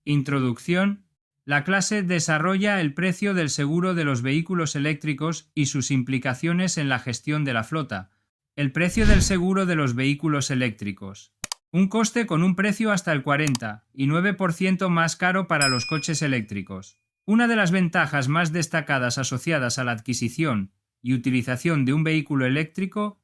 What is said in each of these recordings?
Introducción. La clase desarrolla el precio del seguro de los vehículos eléctricos y sus implicaciones en la gestión de la flota. El precio del seguro de los vehículos eléctricos. Un coste con un precio hasta el 49% más caro para los coches eléctricos. Una de las ventajas más destacadas asociadas a la adquisición y utilización de un vehículo eléctrico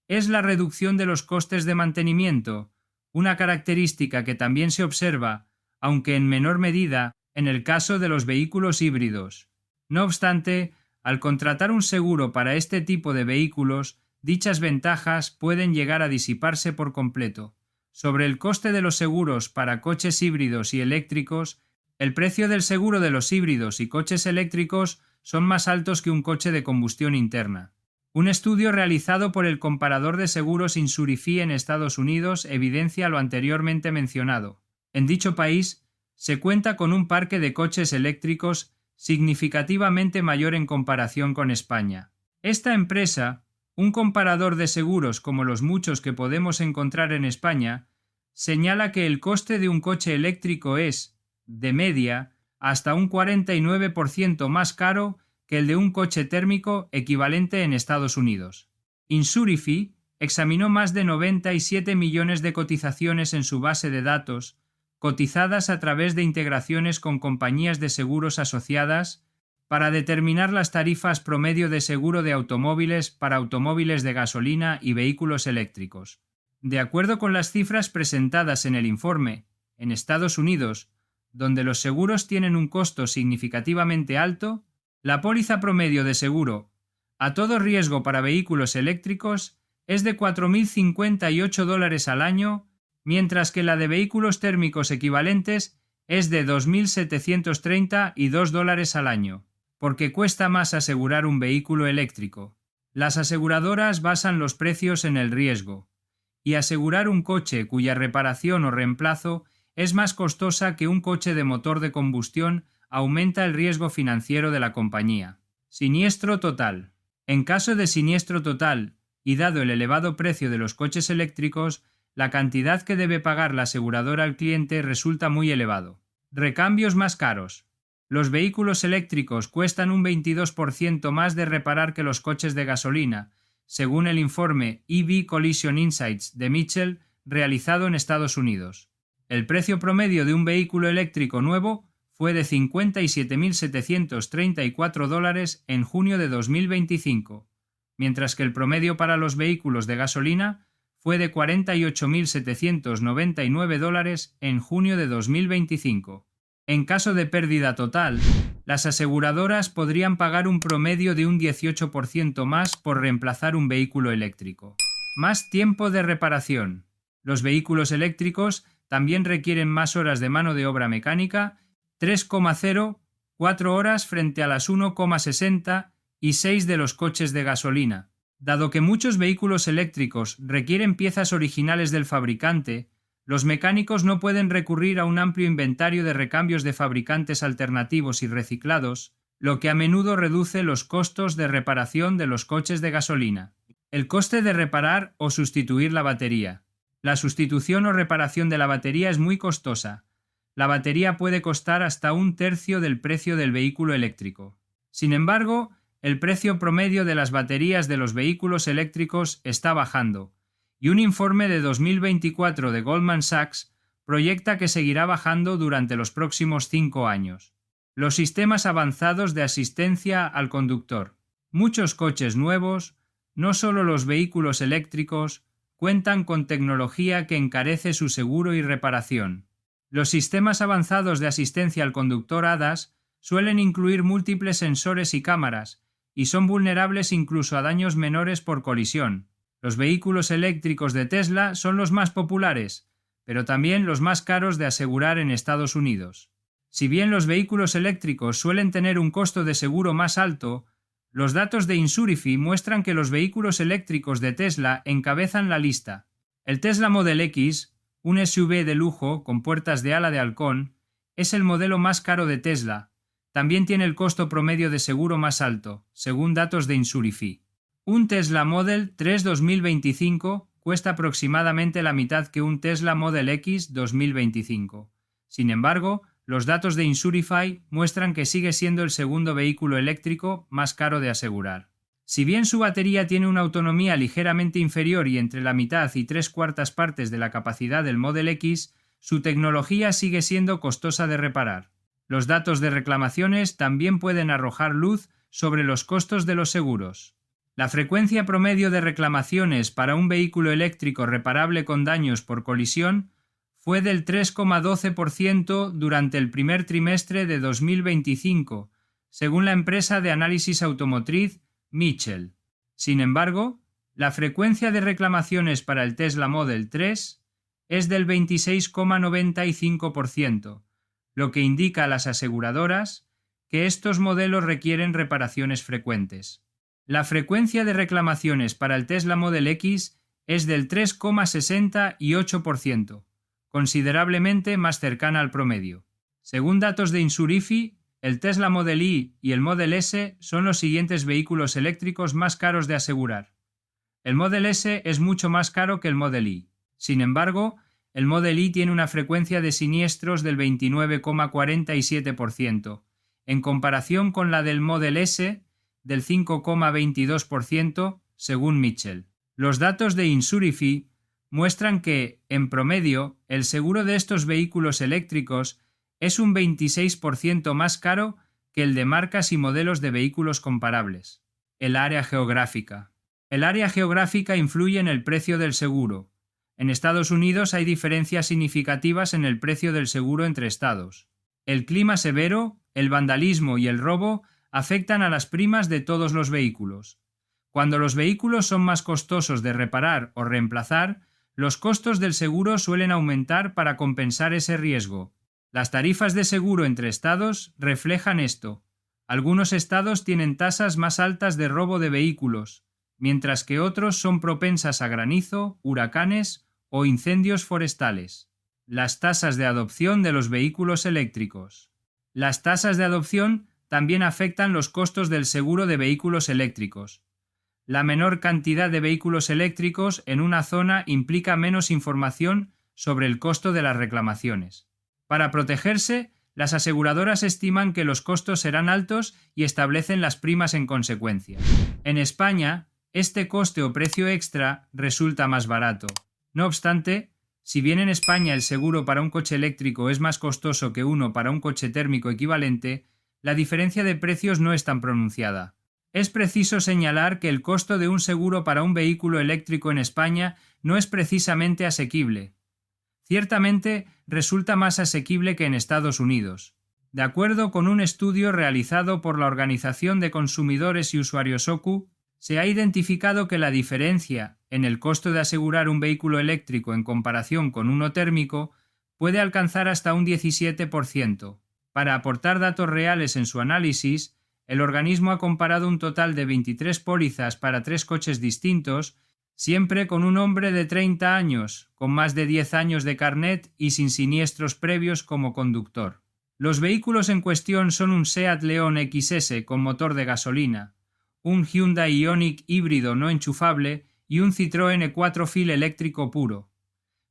es la reducción de los costes de mantenimiento, una característica que también se observa, aunque en menor medida, en el caso de los vehículos híbridos. No obstante, al contratar un seguro para este tipo de vehículos, dichas ventajas pueden llegar a disiparse por completo. Sobre el coste de los seguros para coches híbridos y eléctricos, el precio del seguro de los híbridos y coches eléctricos son más altos que un coche de combustión interna. Un estudio realizado por el comparador de seguros Insurify en Estados Unidos evidencia lo anteriormente mencionado. En dicho país, se cuenta con un parque de coches eléctricos significativamente mayor en comparación con España. Esta empresa, un comparador de seguros como los muchos que podemos encontrar en España, señala que el coste de un coche eléctrico es, de media, hasta un 49% más caro que el de un coche térmico equivalente en Estados Unidos. Insurify examinó más de 97 millones de cotizaciones en su base de datos, cotizadas a través de integraciones con compañías de seguros asociadas, para determinar las tarifas promedio de seguro de automóviles para automóviles de gasolina y vehículos eléctricos. De acuerdo con las cifras presentadas en el informe, en Estados Unidos, donde los seguros tienen un costo significativamente alto, la póliza promedio de seguro a todo riesgo para vehículos eléctricos es de $4.058 al año, mientras que la de vehículos térmicos equivalentes es de $2.732 al año, porque cuesta más asegurar un vehículo eléctrico. Las aseguradoras basan los precios en el riesgo, y asegurar un coche cuya reparación o reemplazo es más costosa que un coche de motor de combustión aumenta el riesgo financiero de la compañía. Siniestro total. En caso de siniestro total, y dado el elevado precio de los coches eléctricos, la cantidad que debe pagar la aseguradora al cliente resulta muy elevado. Recambios más caros. Los vehículos eléctricos cuestan un 22% más de reparar que los coches de gasolina, según el informe EV Collision Insights de Mitchell realizado en Estados Unidos. El precio promedio de un vehículo eléctrico nuevo fue de $57.734 en junio de 2025, mientras que el promedio para los vehículos de gasolina fue de $48.799 en junio de 2025. En caso de pérdida total, las aseguradoras podrían pagar un promedio de un 18% más por reemplazar un vehículo eléctrico. Más tiempo de reparación. Los vehículos eléctricos también requieren más horas de mano de obra mecánica, 3,04 horas frente a las 1,60 y 6 de los coches de gasolina. Dado que muchos vehículos eléctricos requieren piezas originales del fabricante, los mecánicos no pueden recurrir a un amplio inventario de recambios de fabricantes alternativos y reciclados, lo que a menudo reduce los costos de reparación de los coches de gasolina. El coste de reparar o sustituir la batería. La sustitución o reparación de la batería es muy costosa. La batería puede costar hasta un tercio del precio del vehículo eléctrico. Sin embargo, el precio promedio de las baterías de los vehículos eléctricos está bajando, y un informe de 2024 de Goldman Sachs proyecta que seguirá bajando durante los próximos 5 años. Los sistemas avanzados de asistencia al conductor. Muchos coches nuevos, no solo los vehículos eléctricos, cuentan con tecnología que encarece su seguro y reparación. Los sistemas avanzados de asistencia al conductor ADAS suelen incluir múltiples sensores y cámaras, y son vulnerables incluso a daños menores por colisión. Los vehículos eléctricos de Tesla son los más populares, pero también los más caros de asegurar en Estados Unidos. Si bien los vehículos eléctricos suelen tener un costo de seguro más alto, los datos de Insurify muestran que los vehículos eléctricos de Tesla encabezan la lista. El Tesla Model X, un SUV de lujo con puertas de ala de halcón, es el modelo más caro de Tesla. También tiene el costo promedio de seguro más alto, según datos de Insurify. Un Tesla Model 3 2025 cuesta aproximadamente la mitad que un Tesla Model X 2025. Sin embargo, Los datos de Insurify muestran que sigue siendo el segundo vehículo eléctrico más caro de asegurar. Si bien su batería tiene una autonomía ligeramente inferior y entre la mitad y 3/4 partes de la capacidad del Model X, su tecnología sigue siendo costosa de reparar. Los datos de reclamaciones también pueden arrojar luz sobre los costos de los seguros. La frecuencia promedio de reclamaciones para un vehículo eléctrico reparable con daños por colisión fue del 3,12% durante el primer trimestre de 2025, según la empresa de análisis automotriz Mitchell. Sin embargo, la frecuencia de reclamaciones para el Tesla Model 3 es del 26,95%, lo que indica a las aseguradoras que estos modelos requieren reparaciones frecuentes. La frecuencia de reclamaciones para el Tesla Model X es del 3,68%, considerablemente más cercana al promedio. Según datos de Insurify, el Tesla Model Y y el Model S son los siguientes vehículos eléctricos más caros de asegurar. El Model S es mucho más caro que el Model Y. Sin embargo, el Model Y tiene una frecuencia de siniestros del 29,47%, en comparación con la del Model S del 5,22%, según Mitchell. Los datos de Insurify muestran que, en promedio, el seguro de estos vehículos eléctricos es un 26% más caro que el de marcas y modelos de vehículos comparables. El área geográfica. El área geográfica influye en el precio del seguro. En Estados Unidos hay diferencias significativas en el precio del seguro entre estados. El clima severo, el vandalismo y el robo afectan a las primas de todos los vehículos. Cuando los vehículos son más costosos de reparar o reemplazar, los costos del seguro suelen aumentar para compensar ese riesgo. Las tarifas de seguro entre estados reflejan esto. Algunos estados tienen tasas más altas de robo de vehículos, mientras que otros son propensas a granizo, huracanes o incendios forestales. Las tasas de adopción de los vehículos eléctricos. Las tasas de adopción también afectan los costos del seguro de vehículos eléctricos. La menor cantidad de vehículos eléctricos en una zona implica menos información sobre el costo de las reclamaciones. Para protegerse, las aseguradoras estiman que los costos serán altos y establecen las primas en consecuencia. En España, este coste o precio extra resulta más barato. No obstante, si bien en España el seguro para un coche eléctrico es más costoso que uno para un coche térmico equivalente, la diferencia de precios no es tan pronunciada. Es preciso señalar que el costo de un seguro para un vehículo eléctrico en España no es precisamente asequible. Ciertamente resulta más asequible que en Estados Unidos. De acuerdo con un estudio realizado por la Organización de Consumidores y Usuarios OCU, se ha identificado que la diferencia en el costo de asegurar un vehículo eléctrico en comparación con uno térmico puede alcanzar hasta un 17%. Para aportar datos reales en su análisis, el organismo ha comparado un total de 23 pólizas para 3 coches distintos, siempre con un hombre de 30 años, con más de 10 años de carnet y sin siniestros previos como conductor. Los vehículos en cuestión son un Seat León XS con motor de gasolina, un Hyundai Ioniq híbrido no enchufable y un Citroën E4 eléctrico puro.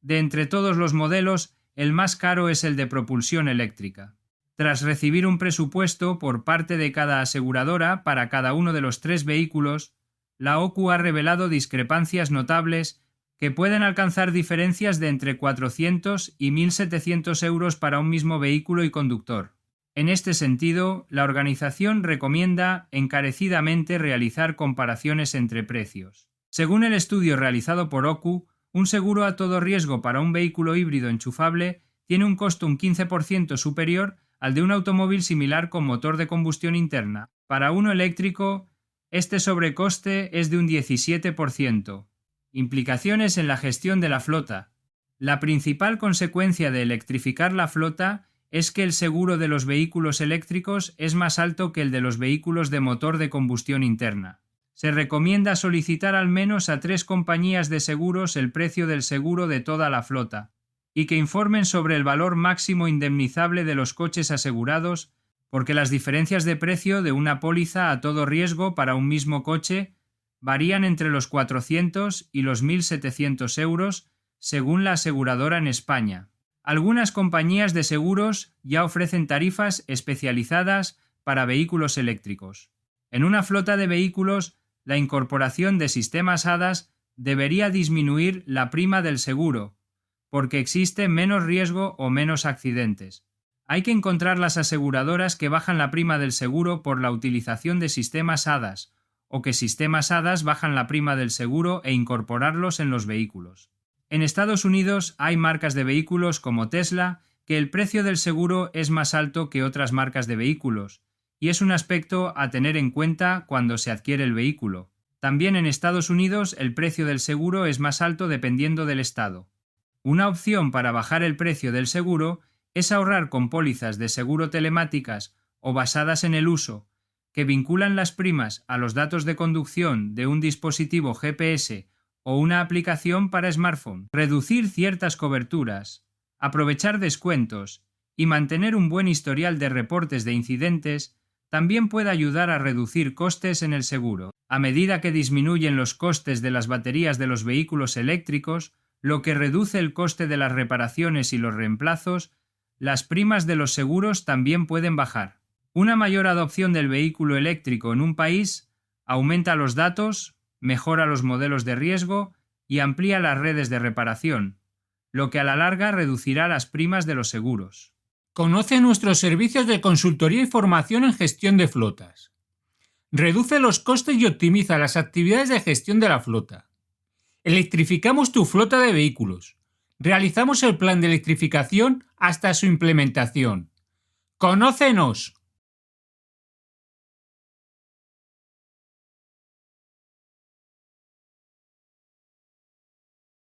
De entre todos los modelos, el más caro es el de propulsión eléctrica. Tras recibir un presupuesto por parte de cada aseguradora para cada uno de los 3 vehículos, la OCU ha revelado discrepancias notables que pueden alcanzar diferencias de entre 400 y 1.700 euros para un mismo vehículo y conductor. En este sentido, la organización recomienda encarecidamente realizar comparaciones entre precios. Según el estudio realizado por OCU, un seguro a todo riesgo para un vehículo híbrido enchufable tiene un costo un 15% superior al de un automóvil similar con motor de combustión interna. Para uno eléctrico, este sobrecoste es de un 17%. Implicaciones en la gestión de la flota. La principal consecuencia de electrificar la flota es que el seguro de los vehículos eléctricos es más alto que el de los vehículos de motor de combustión interna. Se recomienda solicitar al menos a 3 compañías de seguros el precio del seguro de toda la flota, y que informen sobre el valor máximo indemnizable de los coches asegurados, porque las diferencias de precio de una póliza a todo riesgo para un mismo coche varían entre los 400 y los 1.700 euros según la aseguradora en España. Algunas compañías de seguros ya ofrecen tarifas especializadas para vehículos eléctricos. En una flota de vehículos, la incorporación de sistemas ADAS debería disminuir la prima del seguro, porque existe menos riesgo o menos accidentes. Hay que encontrar las aseguradoras que bajan la prima del seguro por la utilización de sistemas ADAS, o que sistemas ADAS bajan la prima del seguro e incorporarlos en los vehículos. En Estados Unidos hay marcas de vehículos como Tesla que el precio del seguro es más alto que otras marcas de vehículos, y es un aspecto a tener en cuenta cuando se adquiere el vehículo. También en Estados Unidos el precio del seguro es más alto dependiendo del estado. Una opción para bajar el precio del seguro es ahorrar con pólizas de seguro telemáticas o basadas en el uso, que vinculan las primas a los datos de conducción de un dispositivo GPS o una aplicación para smartphone. Reducir ciertas coberturas, aprovechar descuentos y mantener un buen historial de reportes de incidentes también puede ayudar a reducir costes en el seguro. A medida que disminuyen los costes de las baterías de los vehículos eléctricos, lo que reduce el coste de las reparaciones y los reemplazos, las primas de los seguros también pueden bajar. Una mayor adopción del vehículo eléctrico en un país aumenta los datos, mejora los modelos de riesgo y amplía las redes de reparación, lo que a la larga reducirá las primas de los seguros. Conoce nuestros servicios de consultoría y formación en gestión de flotas. Reduce los costes y optimiza las actividades de gestión de la flota. Electrificamos tu flota de vehículos. Realizamos el plan de electrificación hasta su implementación. ¡Conócenos!